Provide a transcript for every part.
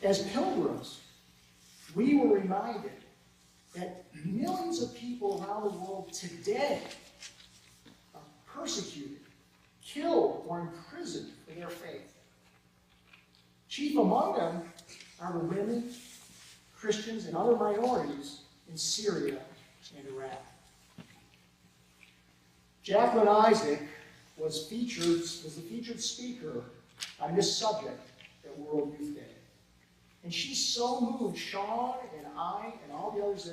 As pilgrims, we were reminded that millions of people around the world today are persecuted, killed, or imprisoned for their faith. Chief among them are the women, Christians, and other minorities in Syria and Iraq. Jacqueline Isaac was the featured speaker on this subject at World Youth Day. And she so moved Sean and I and all the others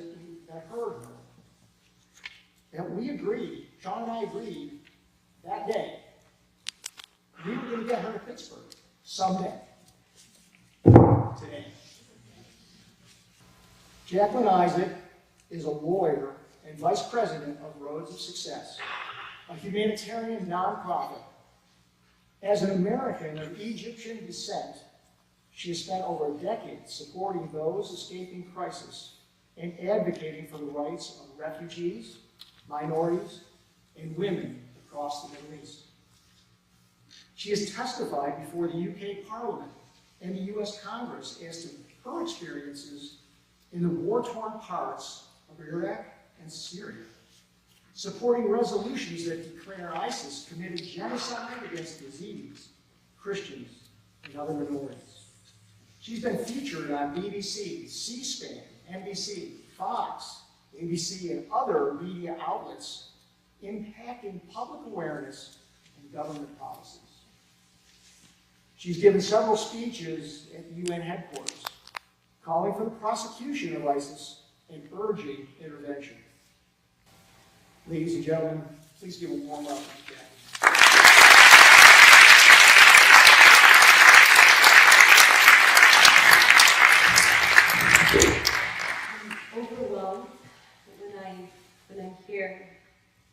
that heard her that we agreed, Sean and I agreed that day, we were going to get her to Pittsburgh someday. Today. Jacqueline Isaac is a lawyer and vice president of Roads of Success, a humanitarian nonprofit. As an American of Egyptian descent, she has spent over a decade supporting those escaping crisis and advocating for the rights of refugees, minorities, and women across the Middle East. She has testified before the UK Parliament and the US Congress as to her experiences in the war-torn parts of Iraq and Syria, supporting resolutions that declare ISIS committed genocide against Yazidis, Christians, and other minorities. She's been featured on BBC, C-SPAN, NBC, Fox, ABC, and other media outlets impacting public awareness and government policies. She's given several speeches at the UN headquarters, calling for the prosecution of ISIS and urging intervention. Ladies and gentlemen, please give a warm welcome to Jacqueline. I'm overwhelmed when I hear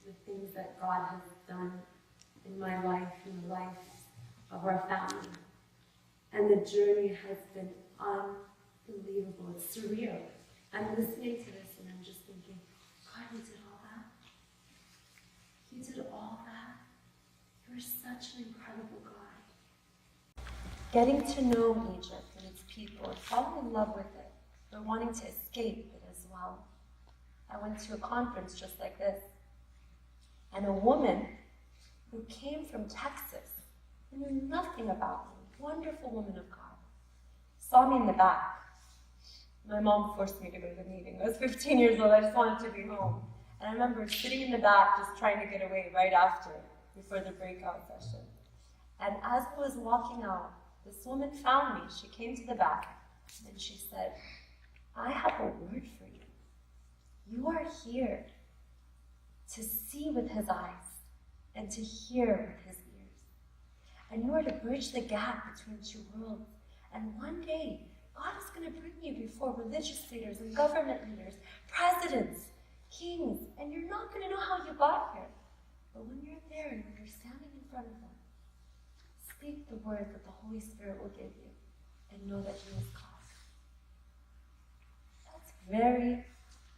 the things that God has done in my life, in the life of our family. And the journey has been unbelievable. It's surreal. I'm listening to this and I'm just thinking, God, you did all that? You did all that? You're such an incredible God. Getting to know Egypt and its people and falling in love with it, but wanting to escape it as well. I went to a conference just like this, and a woman who came from Texas, who knew nothing about me, wonderful woman of God, saw me in the back. My mom forced me to go to the meeting. I was 15 years old, I just wanted to be home. And I remember sitting in the back just trying to get away right after, before the breakout session. And as I was walking out, this woman found me. She came to the back and she said, I have a word for you. You are here to see with his eyes and to hear with his ears. And you are to bridge the gap between two worlds. And one day, God is going to bring you before religious leaders and government leaders, presidents, kings, and you're not going to know how you got here. But when you're there and when you're standing in front of them, speak the word that the Holy Spirit will give you and know that he is God. That's very,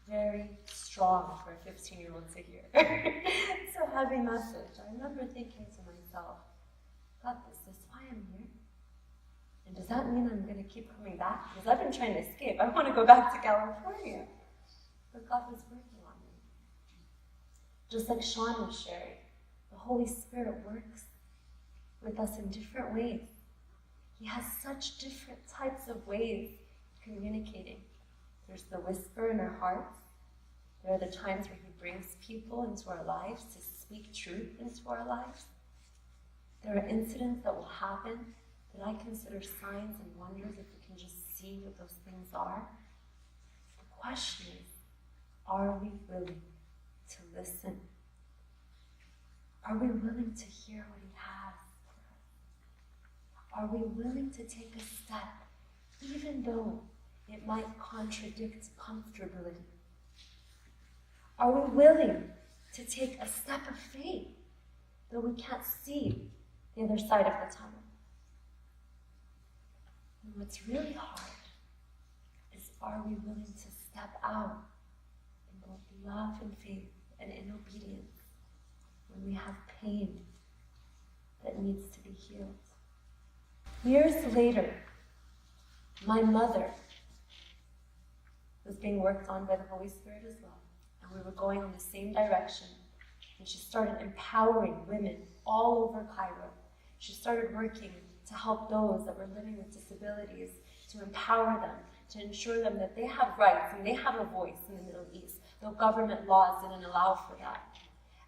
very strong for a 15-year-old to hear. It's a heavy message. I remember thinking to myself, God, is this why I'm here? And does that mean I'm going to keep coming back? Because I've been trying to escape. I want to go back to California. But God was working on me. Just like Sean was sharing, the Holy Spirit works with us in different ways. He has such different types of ways of communicating. There's the whisper in our hearts. There are the times where he brings people into our lives to speak truth into our lives. There are incidents that will happen that I consider signs and wonders if we can just see what those things are. The question is, are we willing to listen? Are we willing to hear what he has for us? Are we willing to take a step, even though it might contradict comfortability? Are we willing to take a step of faith, though we can't see the other side of the tunnel? And what's really hard is, are we willing to step out in both love and faith and in obedience when we have pain that needs to be healed? Years later, My mother was being worked on by the Holy Spirit as well. And we were going in the same direction. And she started empowering women all over Cairo. She started working to help those that were living with disabilities, to empower them, to ensure them that they have rights and they have a voice in the Middle East, though government laws didn't allow for that.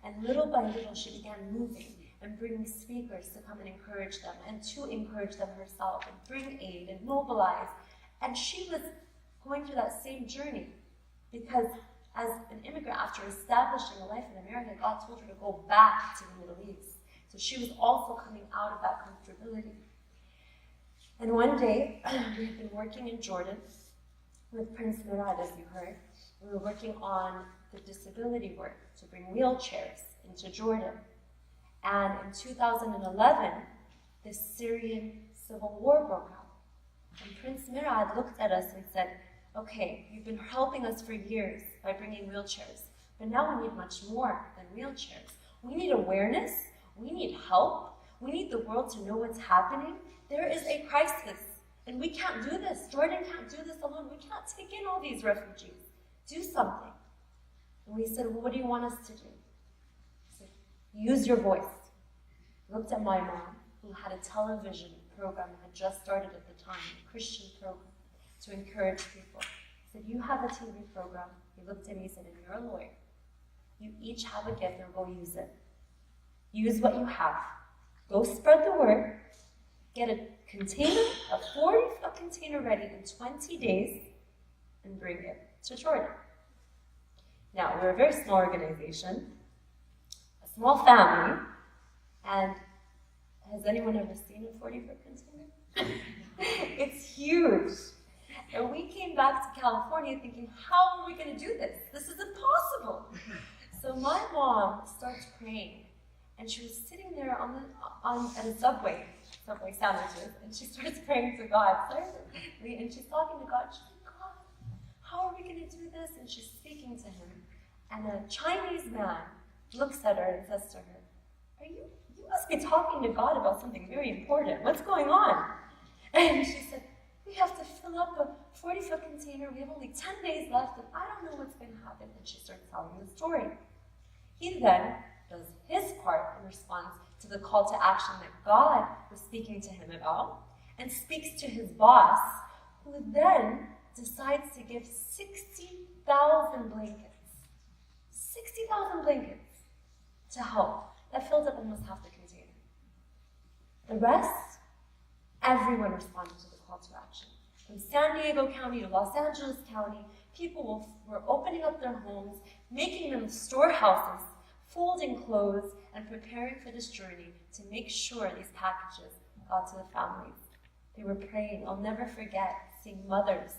And little by little, she began moving and bringing speakers to come and encourage them, and to encourage them herself, and bring aid and mobilize. And she was going through that same journey, because as an immigrant, after establishing a life in America, God told her to go back to the Middle East. So she was also coming out of that comfortability. And one day, we had been working in Jordan with Prince Murad, as you heard. We were working on the disability work to bring wheelchairs into Jordan. And in 2011, the Syrian civil war broke out. And Prince Murad looked at us and said, okay, you've been helping us for years by bringing wheelchairs, but now we need much more than wheelchairs. We need awareness, we need help, we need the world to know what's happening. There is a crisis, and we can't do this. Jordan can't do this alone. We can't take in all these refugees. Do something. And we said, well, what do you want us to do? He said, use your voice. Looked at my mom, who had a television program that had just started at the time, a Christian program, to encourage people. He said, you have a TV program. He looked at me and said, and you're a lawyer. You each have a gift, and go use it. Use what you have. Go spread the word. Get a container, a 40-foot container ready in 20 days, and bring it to Jordan. Now, we're a very small organization, a small family, and has anyone ever seen a 40-foot container? It's huge. And we came back to California thinking, how are we going to do this? This is impossible. So my mom starts praying, and she was sitting there at a Subway sandwiches, and she starts praying to God silently, and she's talking to God. She's like, God, how are we going to do this? And she's speaking to him, and a Chinese man looks at her and says to her, you must be talking to God about something very important. What's going on? And she said, we have to fill up a 40-foot container. We have only 10 days left, and I don't know what's going to happen. And she starts telling the story. He then does his part in response to the call to action that God was speaking to him about, and speaks to his boss, who then decides to give 60,000 blankets. 60,000 blankets to help. That filled up almost half the container. The rest, everyone responded to the call to action. From San Diego County to Los Angeles County, people were opening up their homes, making them storehouses, folding clothes, and preparing for this journey to make sure these packages got to the families. They were praying. I'll never forget seeing mothers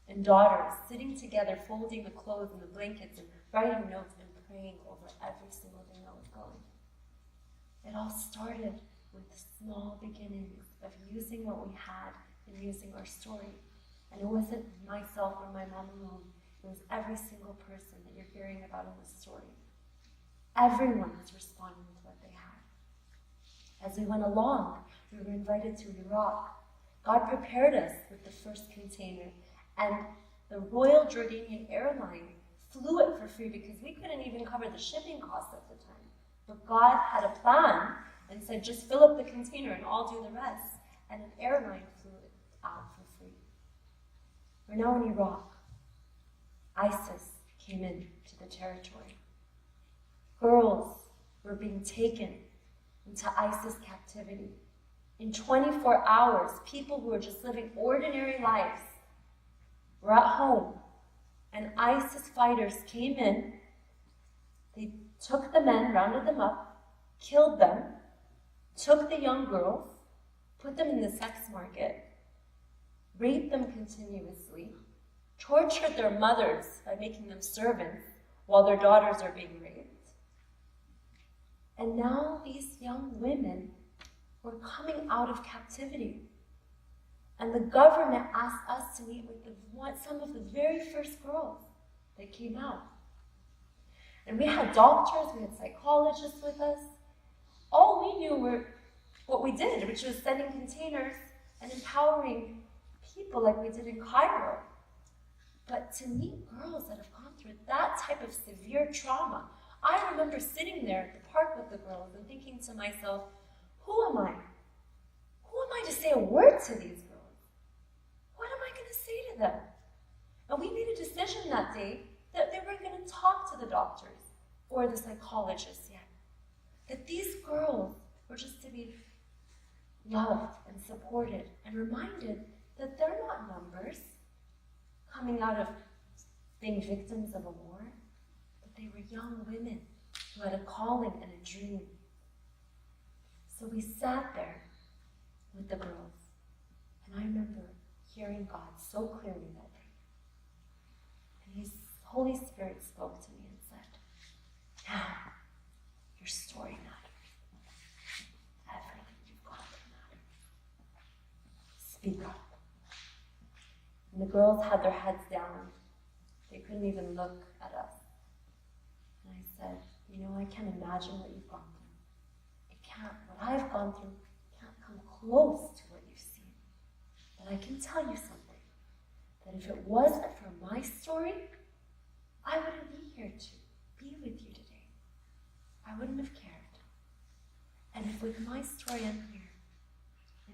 and daughters sitting together, folding the clothes and the blankets and writing notes and praying over every single thing that was going. It all started with small beginnings of using what we had and using our story. And it wasn't myself or my mom alone. It was every single person that you're hearing about in this story. Everyone was responding to what they had. As we went along, we were invited to Iraq. God prepared us with the first container, and the Royal Jordanian Airline flew it for free because we couldn't even cover the shipping costs at the time. But God had a plan and said, just fill up the container and I'll do the rest. And an airline flew it out for free. We're now in Iraq. ISIS came into the territory. Girls were being taken into ISIS captivity. In 24 hours, people who were just living ordinary lives were at home, and ISIS fighters came in. They took the men, rounded them up, killed them, took the young girls, put them in the sex market, raped them continuously, tortured their mothers by making them servants while their daughters are being raped. And now these young women were coming out of captivity. And the government asked us to meet with some of the very first girls that came out. And we had doctors, we had psychologists with us. All we knew were what we did, which was sending containers and empowering people like we did in Cairo. But to meet girls that have gone through that type of severe trauma, I remember sitting there at the park with the girls and thinking to myself, who am I? Who am I to say a word to these girls? What am I going to say to them? And we made a decision that day that they weren't going to talk to the doctors or the psychologists yet. That these girls were just to be loved and supported and reminded that they're not numbers coming out of being victims of a war, but they were young women who had a calling and a dream. So we sat there with the girls, and I remember hearing God so clearly that day. And His Holy Spirit spoke to me and said, now, your story matters. Everything you've gone through matters. Speak up. And the girls had their heads down. They couldn't even look at us. And I said, I can't imagine what you've gone through. What I've gone through can't come close to what you've seen. But I can tell you something, that if it wasn't for my story, I wouldn't be here to be with you today. I wouldn't have cared. And if with my story I'm here,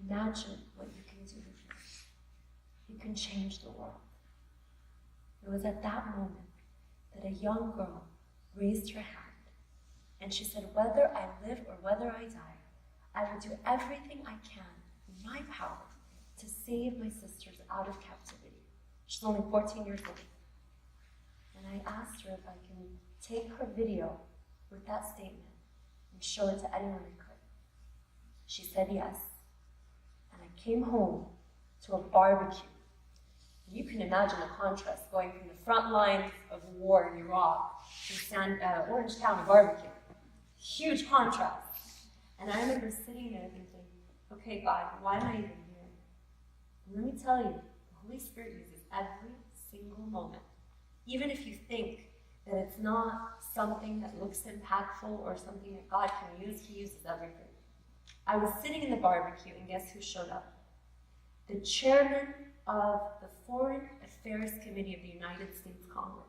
imagine what you can do with yours. You can change the world. It was at that moment that a young girl raised her hand and she said, whether I live or whether I die, I will do everything I can in my power to save my sisters out of captivity. She's only 14 years old. And I asked her if I can take her video with that statement and show it to anyone I could. She said yes. And I came home to a barbecue. You can imagine the contrast going from the front lines of war in Iraq to Orange County barbecue. Huge contrast. And I remember sitting there thinking, okay, God, why am I even here? And let me tell you, the Holy Spirit uses every single moment. Even if you think that it's not something that looks impactful or something that God can use, He uses everything. I was sitting in the barbecue, and guess who showed up? The chairman of the Foreign Affairs Committee of the United States Congress.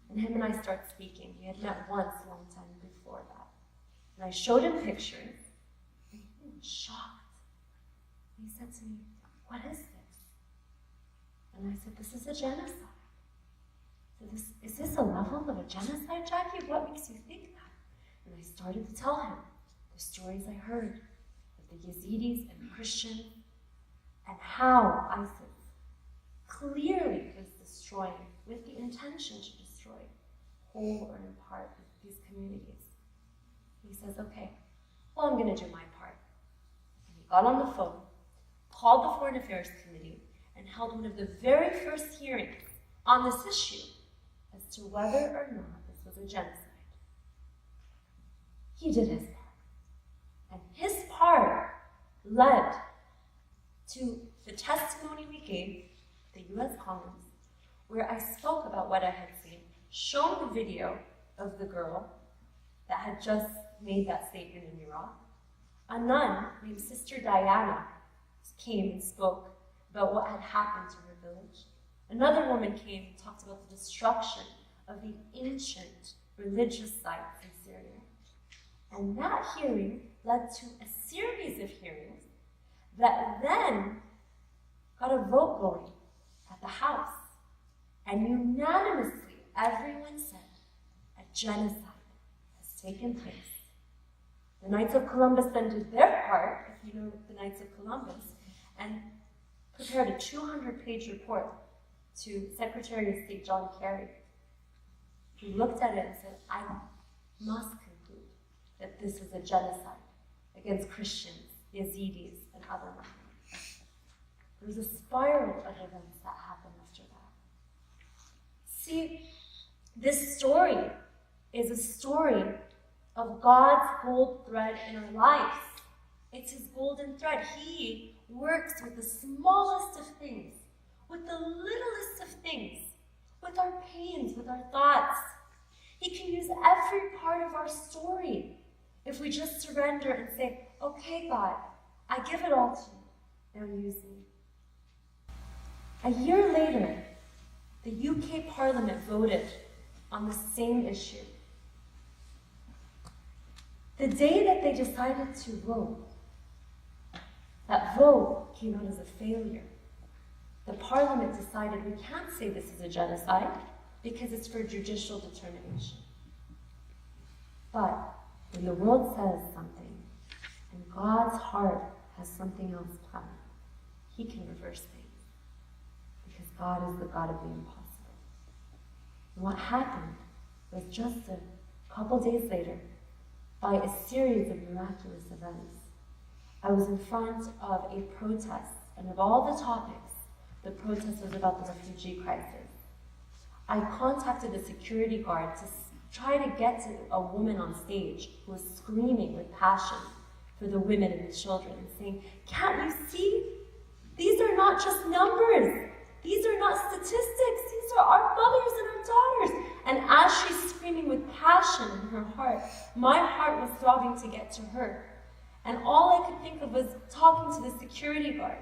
And him and I start speaking. We had met once a long time before that. And I showed him pictures, and he was shocked. And he said to me, what is this? And I said, this is a genocide. So is this a level of a genocide, Jackie? What makes you think that? And I started to tell him the stories I heard of the Yazidis and the Christians, and how ISIS clearly was destroying, with the intention to destroy, whole or in part, these communities. He says, okay, well, I'm going to do my part. And he got on the phone, called the Foreign Affairs Committee, and held one of the very first hearings on this issue as to whether or not this was a genocide. He did his part. And his part led to the testimony we gave the U.S. Congress, where I spoke about what I had seen, shown the video of the girl that had just made that statement in Iraq. A nun named Sister Diana came and spoke about what had happened to her village. Another woman came and talked about the destruction of the ancient religious sites in Syria. And that hearing led to a series of hearings that then got a vote going at the House. And unanimously, everyone said a genocide has taken place. The Knights of Columbus then did their part, if you know the Knights of Columbus, and prepared a 200-page report to Secretary of State John Kerry, who looked at it and said, I must conclude that this is a genocide against Christians, Yazidis, and other minorities. There was a spiral of events that happened after that. See, this story is a story of God's gold thread in our lives. It's His golden thread. He works with the smallest of things, with the littlest of things, with our pains, with our thoughts. He can use every part of our story if we just surrender and say, okay, God, I give it all to you. Now use me. A year later, the UK Parliament voted on the same issue. The day that they decided to vote, that vote came out as a failure. The Parliament decided we can't say this is a genocide because it's for judicial determination. But when the world says something, and God's heart has something else planned, he can reverse things. Because God is the God of the impossible. And what happened was just a couple days later, by a series of miraculous events, I was in front of a protest, and of all the topics, the protest was about the refugee crisis. I contacted the security guard to try to get to a woman on stage who was screaming with passion for the women and the children, saying, "Can't you see? These are not just numbers. These are not statistics. These are our mothers and our daughters." And as she's screaming with passion in her heart, my heart was throbbing to get to her. And all I could think of was talking to the security guard.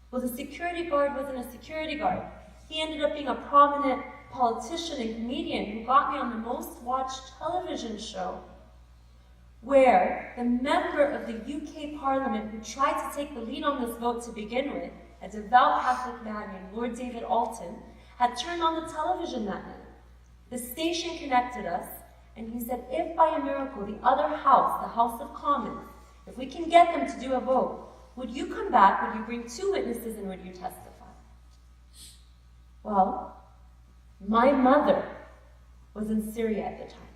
Well, the security guard wasn't a security guard. He ended up being a prominent politician and comedian who got me on the most watched television show, where the member of the UK Parliament who tried to take the lead on this vote to begin with, a devout Catholic man named Lord David Alton, had turned on the television that night. The station connected us, and he said, if by a miracle the other house, the House of Commons, if we can get them to do a vote, would you come back, would you bring 2 witnesses, and would you testify? Well, my mother was in Syria at the time,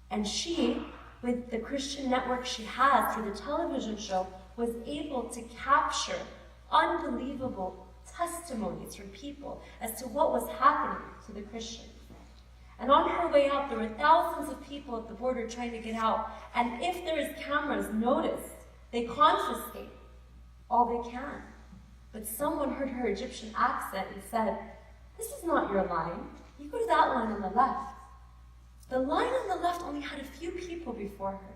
and she, with the Christian network she has through the television show, was able to capture unbelievable testimonies from people as to what was happening to the Christians. And on her way out, there were thousands of people at the border trying to get out, and if there is cameras noticed, they confiscate all they can. But someone heard her Egyptian accent and said, "This is not your line. You go to that line on the left." The line on the left only had a few people before her.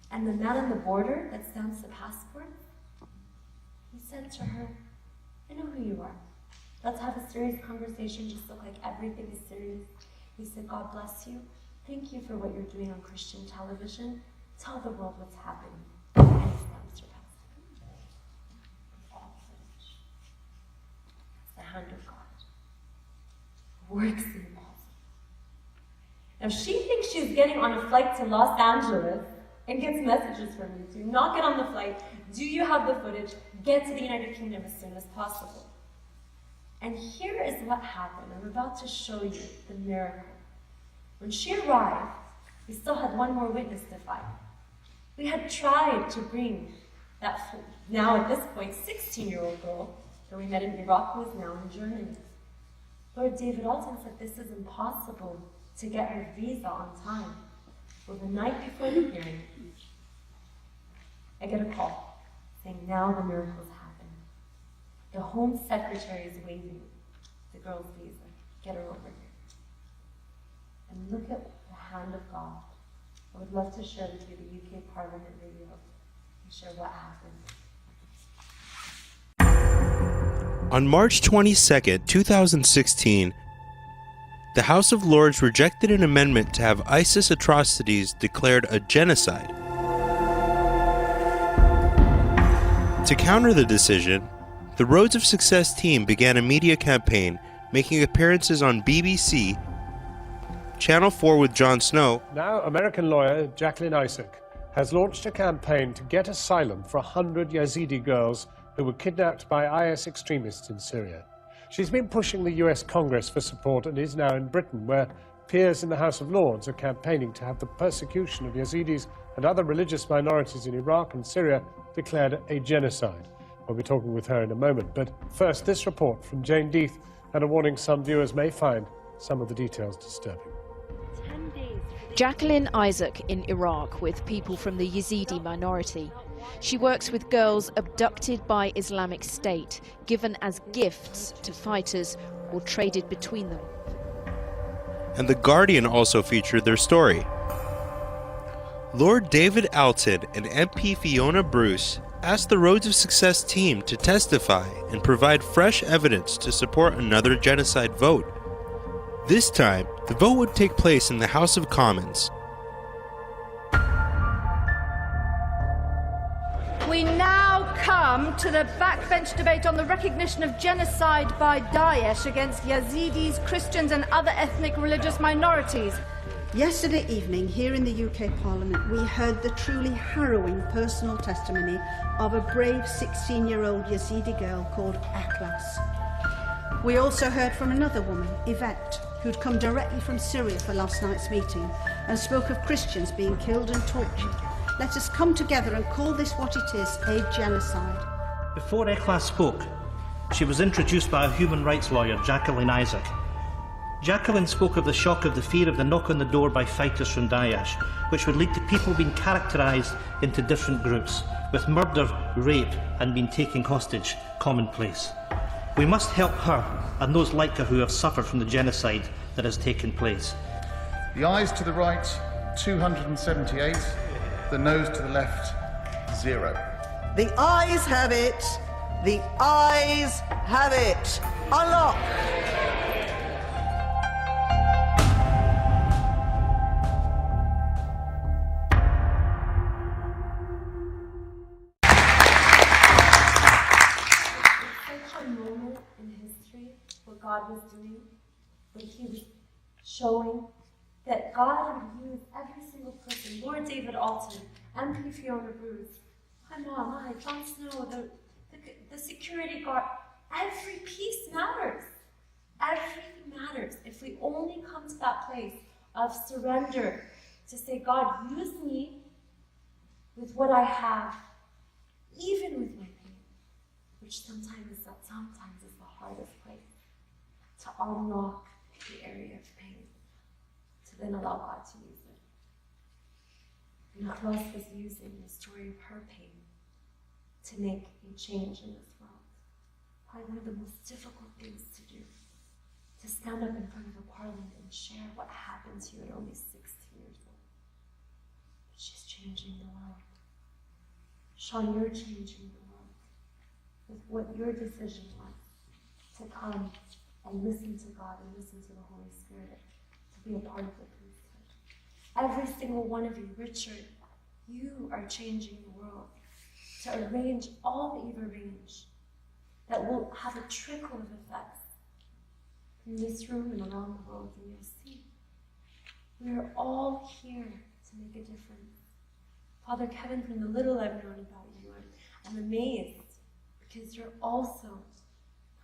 And the man on the border that stamps the passport, he said to her, "I know who you are. Let's have a serious conversation, just look like everything is serious." He said, "God bless you. Thank you for what you're doing on Christian television. Tell the world what's happening." And he stamps her passport. All finished. It's the hand of God. Works in the impossible. Now she thinks she's getting on a flight to Los Angeles and gets messages from me. Do not get on the flight. Do you have the footage? Get to the United Kingdom as soon as possible. And here is what happened. I'm about to show you the miracle. When she arrived, we still had one more witness to find. We had tried to bring that, now at this point, 16-year-old girl that we met in Iraq, who is now in Germany. Lord David Alton said this is impossible to get her visa on time. Well, the night before the hearing, I get a call saying, now the miracle's happened. The Home Secretary is waiving the girl's visa. Get her over here. And look at the hand of God. I would love to share with you the UK Parliament video and share what happened. On March 22, 2016, the House of Lords rejected an amendment to have ISIS atrocities declared a genocide. To counter the decision, the Roads of Success team began a media campaign, making appearances on BBC, Channel 4 with Jon Snow. Now, American lawyer Jacqueline has launched a campaign to get asylum for 100 Yazidi girls who were kidnapped by IS extremists in Syria. She's been pushing the US Congress for support and is now in Britain, where peers in the House of Lords are campaigning to have the persecution of Yazidis and other religious minorities in Iraq and Syria declared a genocide. We'll be talking with her in a moment, but first, this report from Jane Deeth and a warning some viewers may find some of the details disturbing. Jacqueline Isaac in Iraq with people from the Yazidi minority. She works with girls abducted by Islamic State, given as gifts to fighters or traded between them. And The Guardian also featured their story. Lord David Alton and MP Fiona Bruce asked the Roads of Success team to testify and provide fresh evidence to support another genocide vote. This time, the vote would take place in the House of Commons. We now come to the backbench debate on the recognition of genocide by Daesh against Yazidis, Christians and other ethnic religious minorities. Yesterday evening, here in the UK Parliament, we heard the truly harrowing personal testimony of a brave 16-year-old Yazidi girl called Akhlas. We also heard from another woman, Yvette, who'd come directly from Syria for last night's meeting and spoke of Christians being killed and tortured. Let us come together and call this what it is, a genocide. Before Akhlas spoke, she was introduced by a human rights lawyer, Jacqueline Isaac. Jacqueline spoke of the shock of the fear of the knock on the door by fighters from Daesh, which would lead to people being characterised into different groups, with murder, rape and being taken hostage commonplace. We must help her and those like her who have suffered from the genocide that has taken place. The ayes to the right, 278. The noes to the left, 0. The ayes have it. The ayes have it. Unlock. God was doing, when he was showing that God would use every single person, Lord David Alton, MP Fiona Bruce, my mom, John Snow, the security guard, every piece matters. Everything matters. If we only come to that place of surrender, to say, God, use me with what I have, even with my pain, which sometimes is the hardest place. To unlock the area of pain, to then allow God to use it. And Akhlas was using the story of her pain to make a change in this world. Probably one of the most difficult things to do, to stand up in front of a parliament and share what happened to you at only 16 years old. But she's changing the world. Sean, you're changing the world with what your decision was to come and listen to God and listen to the Holy Spirit, to be a part of the priesthood. Every single one of you, Richard, you are changing the world to arrange all that you've arranged that will have a trickle of effects in this room and around the world, and you'll see. We are all here to make a difference. Father Kevin, from the little I've known about you, I'm amazed because you're also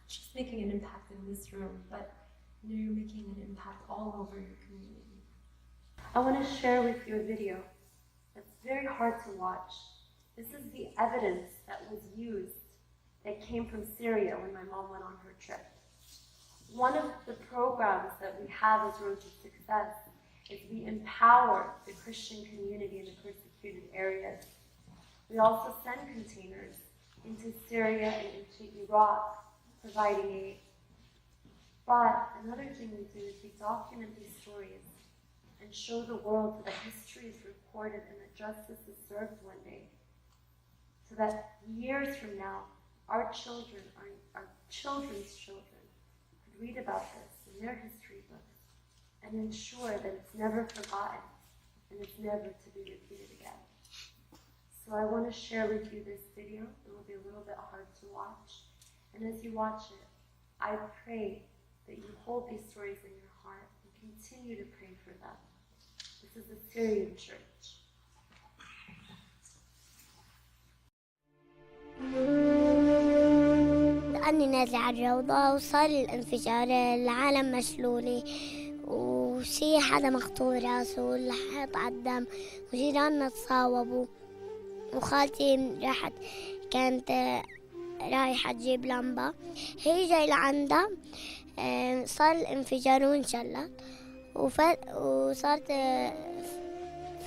just making an impact in this room, but you're making an impact all over your community. I want to share with you a video that's very hard to watch. This is the evidence that was used that came from Syria when my mom went on her trip. One of the programs that we have as Roads of Success is we empower the Christian community in the persecuted areas. We also send containers into Syria and into Iraq, providing aid. But another thing we do is we document these stories and show the world that history is recorded and that justice is served one day. So that years from now, our children, our children's children, could read about this in their history books and ensure that it's never forgotten and it's never to be repeated again. So I want to share with you this video. It will be a little bit hard to watch. And as you watch it, I pray that you hold these stories in your heart and continue to pray for them. This is the Syrian church. لأني نازلة على الروضة وصار الانفجار العالم مشلولة وشي حدا مخطور راسه والحيط عالدم وجيراننا تصاوبوا وخالتي كانت رايحة تجيب لمبة هي جاي لعندها صار الانفجار وانشلت وصارت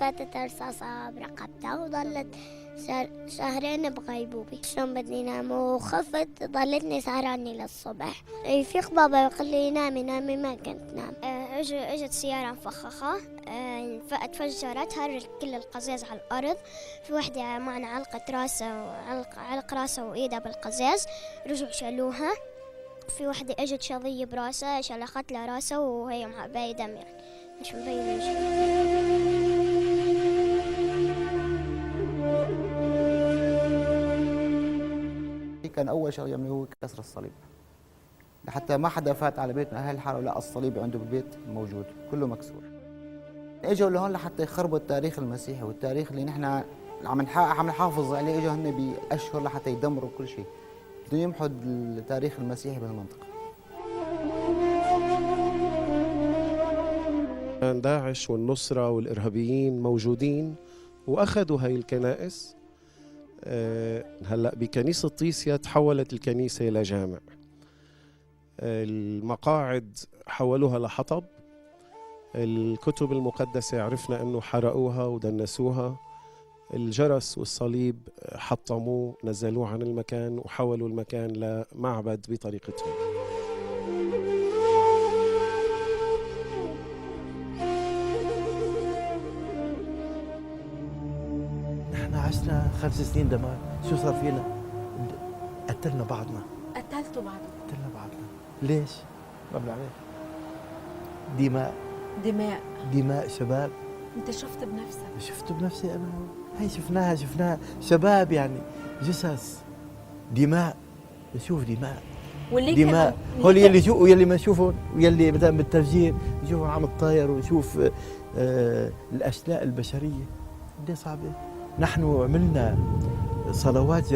فاتت رصاصة برقبتها وظلت شهرين بغيبوبة شلون بدي نام وخفت ضلتني سهراني للصبح يفيق بابا يقول لي نامي ما كنت نام اجت سيارة مفخخة، تفجرت، هرت كل القزاز على الأرض. في وحدة معنا علق راسها وإيدها بالقزاز، رجعوا شالوها. في وحدة اجت شظية براسها، شلخت لها راسها وهي باي دم، يعني مش مبين وجهها. كان أول شغله يعمله هو كسر الصليب، لحتى ما حدا فات على بيت من أهل الحارة ولا الصليب عنده بالبيت موجود كله مكسور. اجوا لهون لحتى يخربوا التاريخ المسيحي والتاريخ اللي نحن عم نحافظ عليه. اجوا هن بأشهر لحتى يدمروا كل شيء، بدهم يمحوا التاريخ المسيحي بهالمنطقة. كان داعش والنصرة والإرهابيين موجودين وأخذوا هاي الكنائس. هلأ بكنيسة طيسيا تحولت الكنيسة إلى جامع. المقاعد حولوها لحطب. الكتب المقدسة عرفنا أنه حرقوها ودنسوها. الجرس والصليب حطموه، نزلوه عن المكان وحولوا المكان لمعبد بطريقتهم. نحن عشنا 5 سنين دمار، شو صار فينا؟ قتلنا بعضنا. قتلتوا بعضكم؟ قتلنا بعضنا. ليش؟ ما بنعرف. دماء شباب. انت شفت بنفسك؟ شفت بنفسي انا، هي شفناها شباب، يعني جثث، دماء، نشوف دماء. دماء هول يلي ما نشوفهم، ويلي مثلا بالتفجير نشوفهم عم تطاير، ونشوف الاشلاء البشريه قد صعبه. نحن عملنا صلوات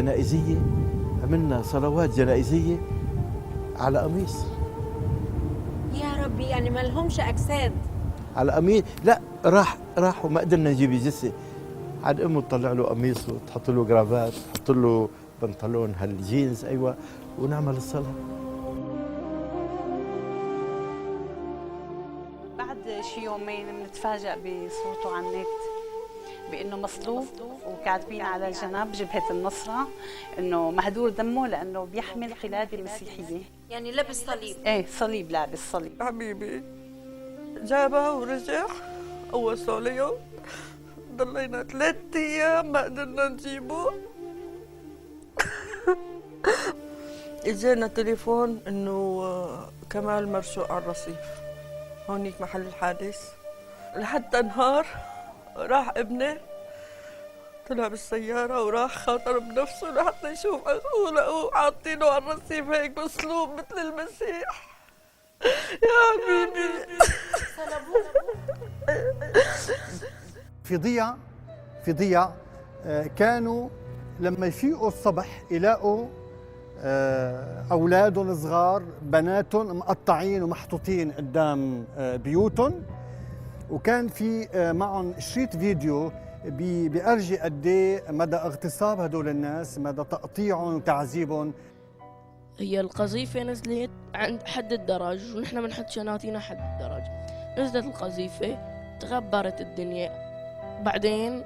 جنائزيه على قميص. يا ربي، يعني ما لهمش اجساد؟ على قميص، لا راح وما قدرنا نجيب جثه. عاد امه تطلع له قميص وتحط له جرافات، تحط له بنطلون هالجينز، ايوه، ونعمل الصلاه. بعد شي يومين بنتفاجئ بصوته على النت بانه مصلوب، وكاتبين على الجنب جبهه النصره انه مهدور دمه لانه بيحمل قلاده مسيحيه. يعني لبس صليب؟ ايه، صليب، لابس صليب. حبيبي جابها ورجع، وصلوا اليوم، ضلينا 3 أيام ما قدرنا نجيبه. اجانا تليفون انه كمال مرشوق على الرصيف هونيك محل الحادث. لحتى نهار راح ابني، طلع بالسيارة وراح خاطر بنفسه لحتى يشوف أخوه، لقوه حاطينه على الرصيف هيك مسلوب مثل المسيح. يا حبيبي في ضياع كانوا لما يفيقوا الصبح يلاقوا أولادهم الصغار، بناتهم مقطعين ومحطوطين قدام بيوتهم، وكان في معهم شريط فيديو بيأرجي قد ايه مدى اغتصاب هدول الناس، مدى تقطيعهم وتعذيبهم. هي القذيفة نزلت عند حد الدرج، ونحن بنحط شناطينا حد الدرج. نزلت القذيفة، تغبرت الدنيا. بعدين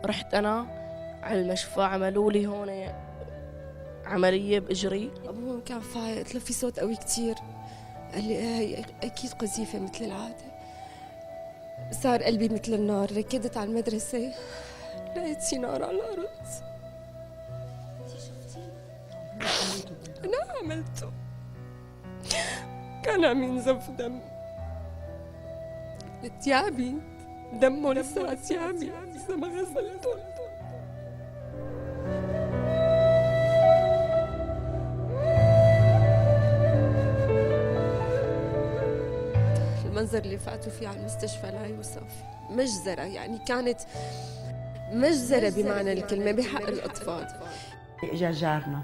رحت أنا على المشفى، عملوا لي هون عملية بإجري. أبوهم كان فايق، قلت له في صوت قوي كتير، قال لي هي أكيد قذيفة مثل العادة. صار قلبي مثل النار، ركضت على المدرسة، لقيت سينار على الأرض. أنا عملته، كان عم ينزف دم، ثيابي دمه لسه على ثيابي إذا ما غسلته. المنظر اللي فاتوا فيه على المستشفى لا يوصف، مجزرة، يعني كانت مجزرة بمعنى الكلمة بحق الأطفال. اجى جارنا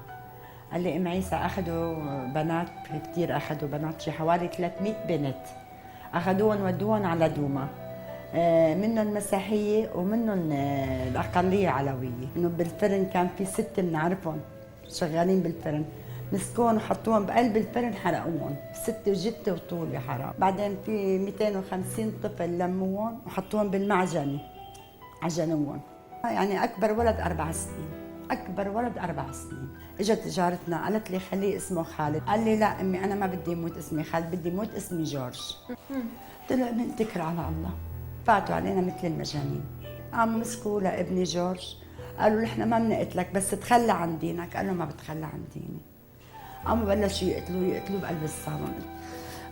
قال لي ام عيسى اخذوا بنات كثير، اخذوا بنات شي حوالي 300 بنت، اخذوهم ودوهم على دوما، منهم مسيحيه ومنهم الاقليه علويه. انه بالفرن كان في 6 بنعرفهم شغالين بالفرن، مسكوهم وحطوهم بقلب الفرن، حرقوهم 6 جته وطول يا حرام. بعدين في 250 طفل لموهم وحطوهم بالمعجنه، عجنوهم. يعني اكبر ولد 4 سنين، اكبر ولد 4 سنين. اجت جارتنا قالت لي خليه اسمه خالد، قال لي لا امي انا ما بدي يموت اسمي خالد، بدي يموت اسمي جورج. طلع نتكل على الله، فاتوا علينا مثل المجانين. قاموا مسكوا لابني جورج، قالوا نحن ما بنقتلك بس تخلى عن دينك، قال له ما بتخلى عن ديني. قاموا بلشوا يقتلوه بقلب الصالون،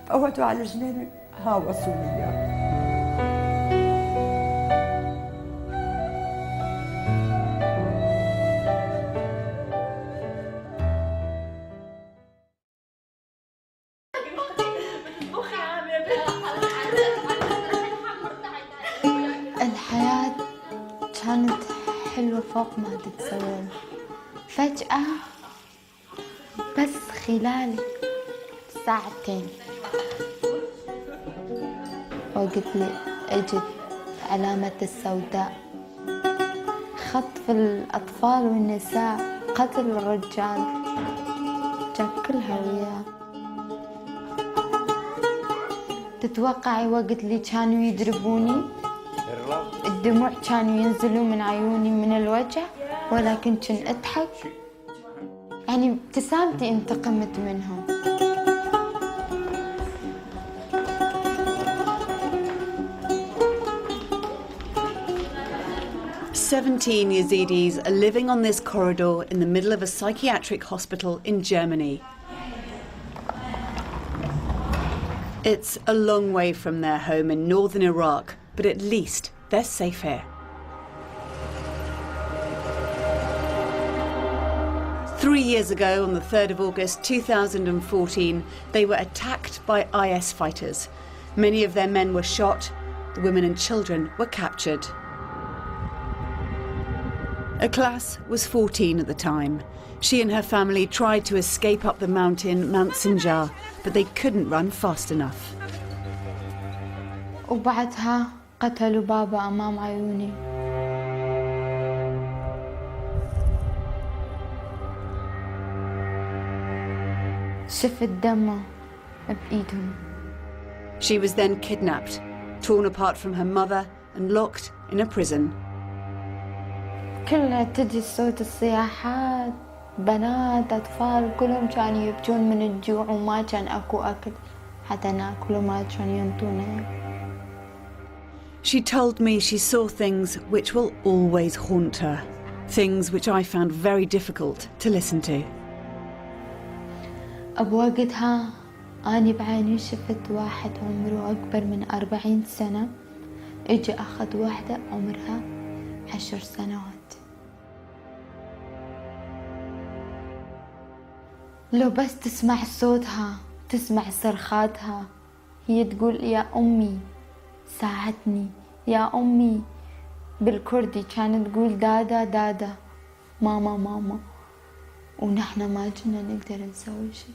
فوتوا على الجنينة هاوصوا لي اياه. الحياة كانت حلوة فوق ما تتصور. فجأة بس خلال ساعتين وقت اللي اجت علامة السوداء، خطف الأطفال والنساء، قتل الرجال، جاب كلها وياه. تتوقعي وقت اللي كانوا يضربوني الدموع كانوا ينزلوا من عيوني من الوجع، ولكن كنت أضحك، يعني ابتسامتي انتقمت منهم. "17 Yazidis are living on this corridor in the middle of a psychiatric hospital in Germany. It's a long way from their home in northern Iraq, but at least they're safe here. 3 years ago, on the 3rd of August 2014, they were attacked by IS fighters. Many of their men were shot, the women and children were captured. Ikhlas was 14 at the time. She and her family tried to escape up the mountain, Mount Sinjar, but they couldn't run fast enough. وبعدها قتلوا بابا أمام عيوني. شفت دمه بإيدهم. She was then kidnapped, torn apart from her mother and locked in a prison. كلها تجي صوت الصياحات، بنات أطفال كلهم كانوا يبكون من الجوع وما كان أكو أكل حتى ناكل وما كانوا ينطونا. She told me she saw things which will always haunt her, things which I found very difficult to listen to. بوقتها أنا بعيني شفت واحد عمره أكبر من 40 سنة إجي أخذ واحدة عمرها 10 سنوات. لو بس تسمع صوتها، تسمع صرخاتها، هي تقول يا أمي ساعدني، يا أمي. بالكردي كانت تقول دادا دادا، ماما ماما، ونحن ما كنا نقدر نسوي شيء.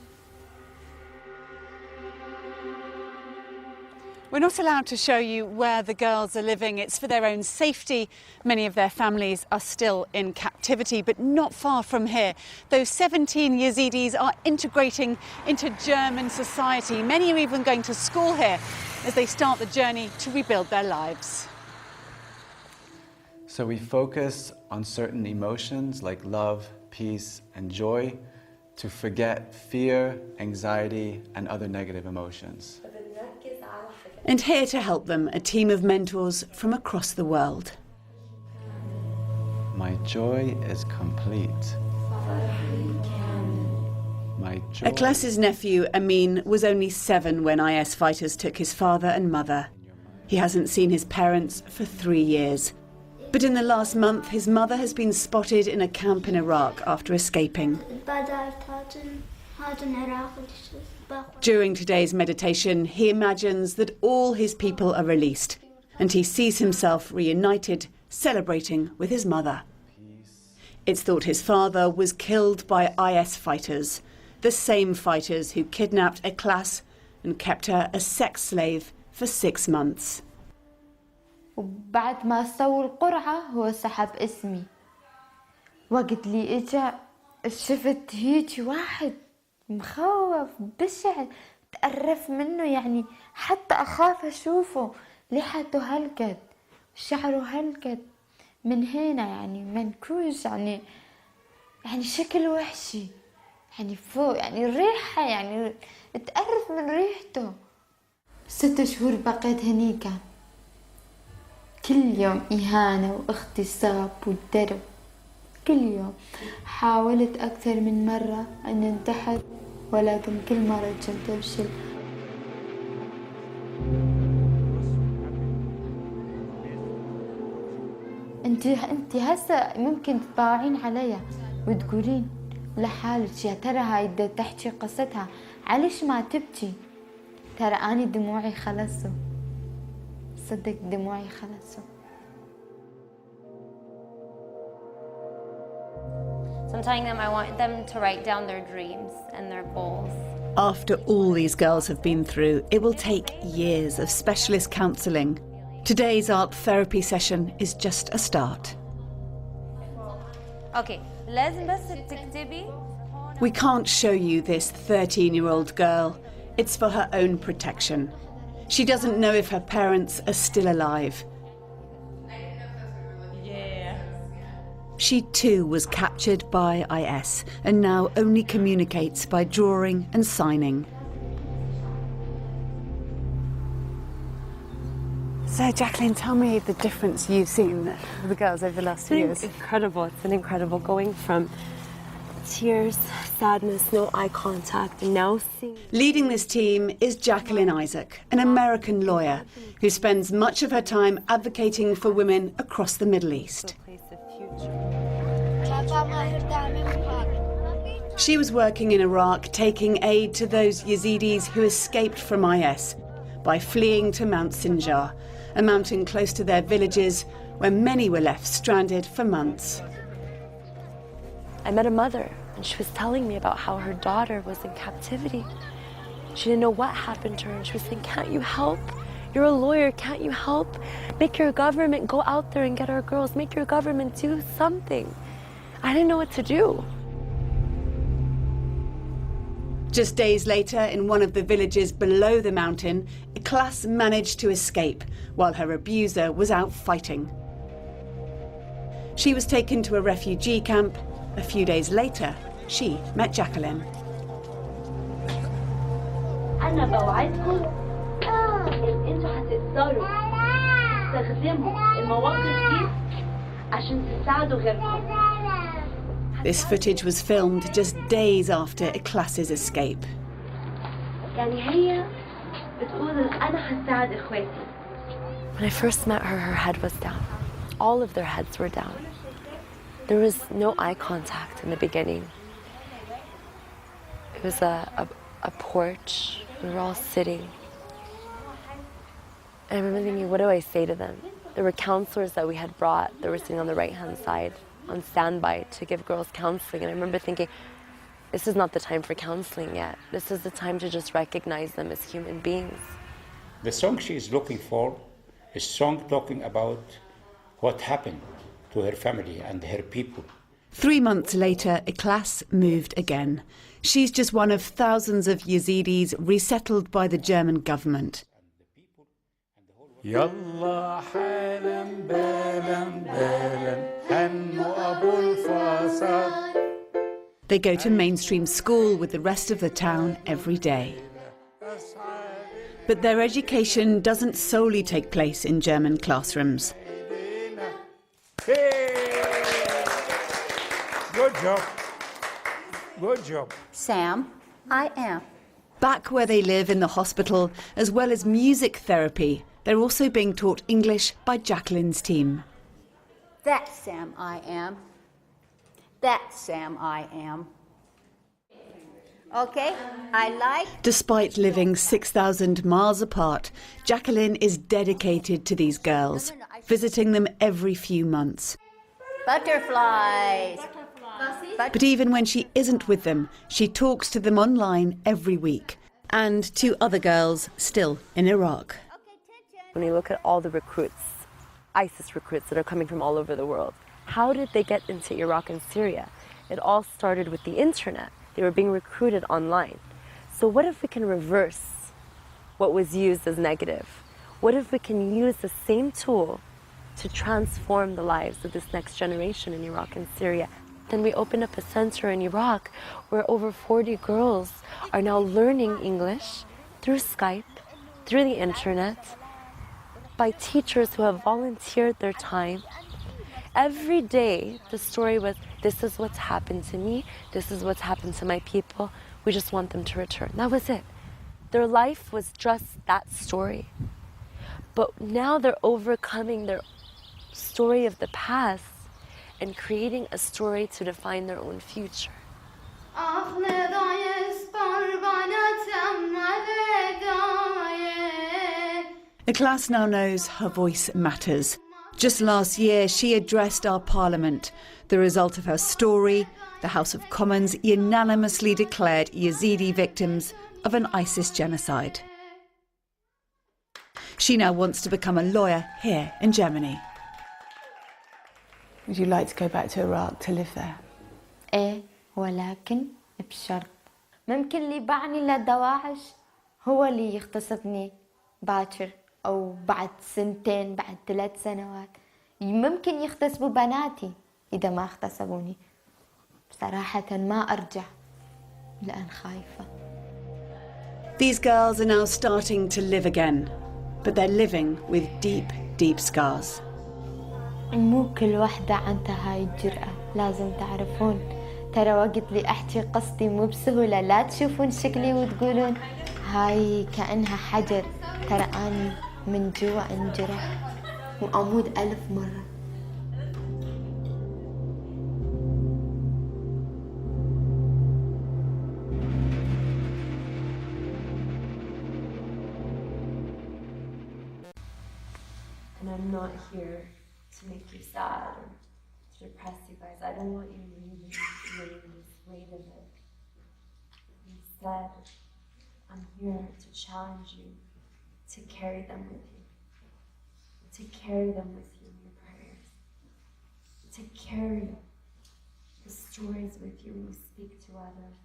We're not allowed to show you where the girls are living. It's for their own safety. Many of their families are still in captivity, but not far from here. Those 17 Yazidis are integrating into German society. Many are even going to school here as they start the journey to rebuild their lives. So we focus on certain emotions like love, peace, and joy to forget fear, anxiety, and other negative emotions. And here to help them, a team of mentors from across the world. My joy is complete. My joy... Ikhlas's nephew, Amin, was only 7 when IS fighters took his father and mother. He hasn't seen his parents for 3 years. But in the last month, his mother has been spotted in a camp in Iraq after escaping. During today's meditation, he imagines that all his people are released, and he sees himself reunited, celebrating with his mother. It's thought his father was killed by IS fighters, the same fighters who kidnapped Ikhlas and kept her a sex slave for 6 months. وبعد ما سووا القرعة هو سحب اسمي. وقت لي اجا شفت هيك واحد مخوف بشع، تقرف منه، يعني حتى أخاف أشوفه. لحيته هلقد، شعره هلقد من هنا، يعني منكوش، يعني شكل وحشي، يعني فوق، يعني الريحة، يعني تقرف من ريحته. 6 شهور بقيت هنيك، كل يوم إهانة واغتصاب والدرب، كل يوم. حاولت أكثر من مرة أن أنتحر، ولكن كل مرة كنت أفشل. انت هسه ممكن تطاوعين عليا وتقولين لحالك يا ترى هاي بدها تحكي قصتها، عليش ما تبكي؟ ترى أنا دموعي خلصوا، صدق دموعي خلصوا. So I'm telling them I want them to write down their dreams and their goals. After all these girls have been through, it will take years of specialist counselling. Today's art therapy session is just a start. Okay, لازم بس تكتبي. We can't show you this 13-year-old girl. It's for her own protection. She doesn't know if her parents are still alive. She too was captured by IS and now only communicates by drawing and signing. So, Jacqueline, tell me the difference you've seen with the girls over the last 2 years. It's incredible. It's been incredible going from tears, sadness, no eye contact, and now seeing... Leading this team is Jacqueline Isaac, an American lawyer who spends much of her time advocating for women across the Middle East. She was working in Iraq, taking aid to those Yazidis who escaped from IS by fleeing to Mount Sinjar, a mountain close to their villages where many were left stranded for months. I met a mother, and she was telling me about how her daughter was in captivity. She didn't know what happened to her, and she was saying, can't you help? You're a lawyer, can't you help? Make your government go out there and get our girls. Make your government do something. I didn't know what to do. Just days later, in one of the villages below the mountain, Ikhlas managed to escape while her abuser was out fighting. She was taken to a refugee camp. A few days later, she met Jacqueline. أنا بوعدكم إن أنتوا هتقدروا تستخدموا المواقف دي عشان تساعدوا غيركم. This footage was filmed just days after Ikhlas's escape. يعني هي بتقول أنا هساعد إخواتي. When I first met her, her head was down. All of their heads were down. There was no eye contact in the beginning. It was a porch. We were all sitting. And I remember thinking, what do I say to them? There were counselors that we had brought that were sitting on the right-hand side on standby to give girls counseling. And I remember thinking, this is not the time for counseling yet. This is the time to just recognize them as human beings. The song she is looking for is a song talking about what happened to her family and her people. 3 months later, Ikhlas moved again. She's just one of thousands of Yazidis resettled by the German government. They go to mainstream school with the rest of the town every day. But their education doesn't solely take place in German classrooms. Good job. Good job. Sam, I am. Back where they live in the hospital, as well as music therapy, they're also being taught English by Jacqueline's team. That's Sam, I am. That's Sam, I am. Okay, I like... Despite living 6,000 miles apart, Jacqueline is dedicated to these girls, visiting them every few months. Butterflies. But even when she isn't with them, she talks to them online every week, and to other girls still in Iraq. When you look at all the recruits, ISIS recruits that are coming from all over the world, how did they get into Iraq and Syria? It all started with the internet. They were being recruited online. So what if we can reverse what was used as negative? What if we can use the same tool to transform the lives of this next generation in Iraq and Syria? Then we opened up a center in Iraq where over 40 girls are now learning English through Skype through the internet, by teachers who have volunteered their time. Every day, the story was, this is what's happened to me, this is what's happened to my people, we just want them to return. That was it. Their life was just that story. But now they're overcoming their story of the past and creating a story to define their own future. The class now knows her voice matters. Just last year, she addressed our parliament. The result of her story, the House of Commons unanimously declared Yazidi victims of an ISIS genocide. She now wants to become a lawyer here in Germany. Would you like to go back to Iraq to live there? إيه ولكن بشرط ممكن اللي باعني للدواعش هو اللي يغتصبني باكر أو بعد سنتين بعد 3 سنوات ممكن يغتصبوا بناتي إذا ما اغتصبوني صراحة ما أرجع لأن خايفة. These girls are now starting to live again, but they're living with deep, deep scars. مو كل وحدة عندها هاي الجرأة لازم تعرفون ترى وقت اللي أحكي قصتي مو بسهولة لا تشوفون شكلي وتقولون هاي كأنها حجر ترى أني من جوا انجرح وأموت 1000 مرة. And I'm not here to make you sad or to depress you guys. I don't want you leaving this weight of it. Instead, I'm here to challenge you to carry them with you. To carry them with you in your prayers. To carry the stories with you when you speak to others.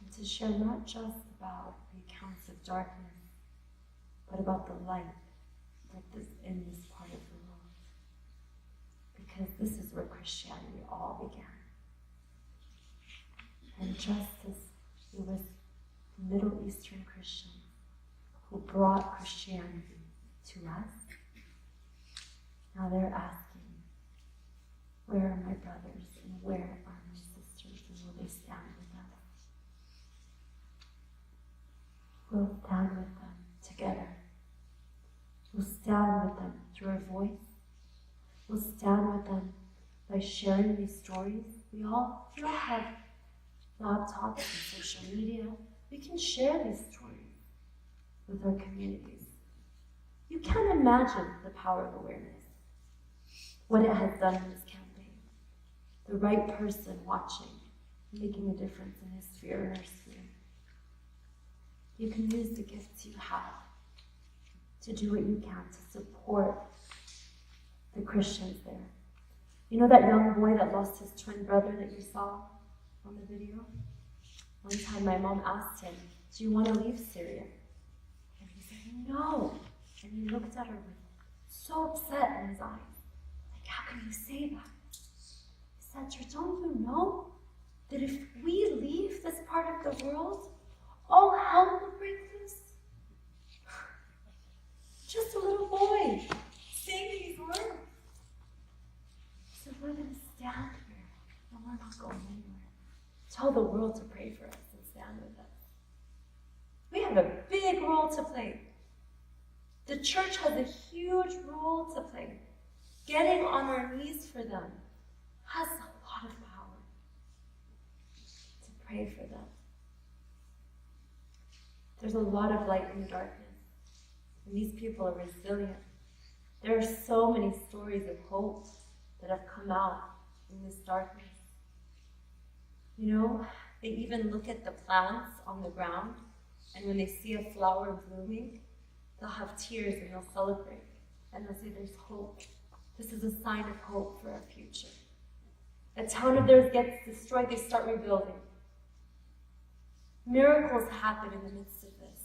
And to share not just about the accounts of darkness, but about the light that is in this part of the world. Because this is where Christianity all began. And just as it was Middle Eastern Christians who brought Christianity to us, now they're asking, where are my brothers and where are my sisters and will they stand with us? We'll stand with them together. We'll stand with them through our voice. We'll stand with them by sharing these stories. We all have laptops and social media. We can share these stories with our communities. You can't imagine the power of awareness, what it has done in this campaign. The right person watching, making a difference in his sphere or her sphere. You can use the gifts you have to do what you can to support the Christians there. You know that young boy that lost his twin brother that you saw on the video? One time my mom asked him, do you want to leave Syria? And he said, no. And he looked at her with so upset in his eyes. Like, how can you say that? He said, don't you know that if we leave this part of the world, all hell will break loose? Just a little boy saying these words. So we're going to stand here and we're not going anywhere. Tell the world to pray for us and stand with us. We have a big role to play. The church has a huge role to play. Getting on our knees for them has a lot of power. To pray for them. There's a lot of light in the darkness. And these people are resilient. There are so many stories of hope that have come out in this darkness. You know, they even look at the plants on the ground, and when they see a flower blooming, they'll have tears and they'll celebrate. And they'll say, there's hope. This is a sign of hope for our future. A town of theirs gets destroyed, they start rebuilding. Miracles happen in the midst of this,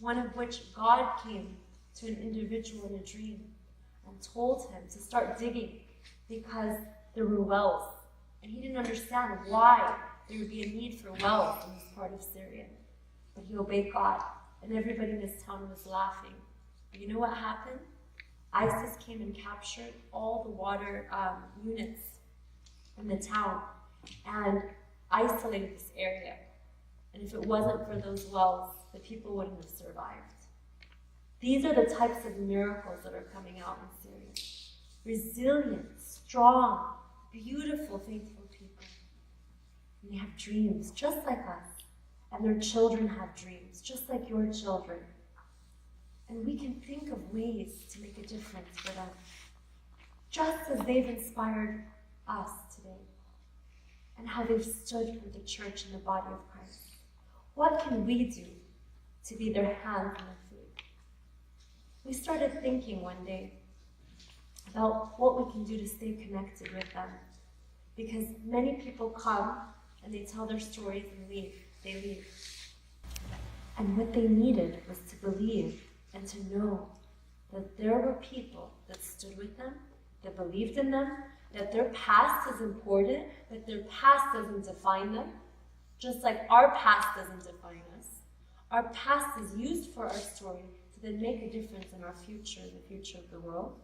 one of which God came to an individual in a dream and told him to start digging because there were wells. And he didn't understand why there would be a need for wells in this part of Syria. But he obeyed God, and everybody in this town was laughing. But you know what happened? ISIS came and captured all the water units in the town and isolated this area. And if it wasn't for those wells, the people wouldn't have survived. These are the types of miracles that are coming out in Syria. Resilient, strong, beautiful, faithful people. And they have dreams just like us. And their children have dreams just like your children. And we can think of ways to make a difference for them, just as they've inspired us today, and how they've stood for the church and the body of Christ. What can we do to be their hands and their feet? We started thinking one day about what we can do to stay connected with them, because many people come and they tell their stories and leave. They leave. And what they needed was to believe and to know that there were people that stood with them, that believed in them, that their past is important, that their past doesn't define them, just like our past doesn't define us. Our past is used for our story to then make a difference in our future, the future of the world.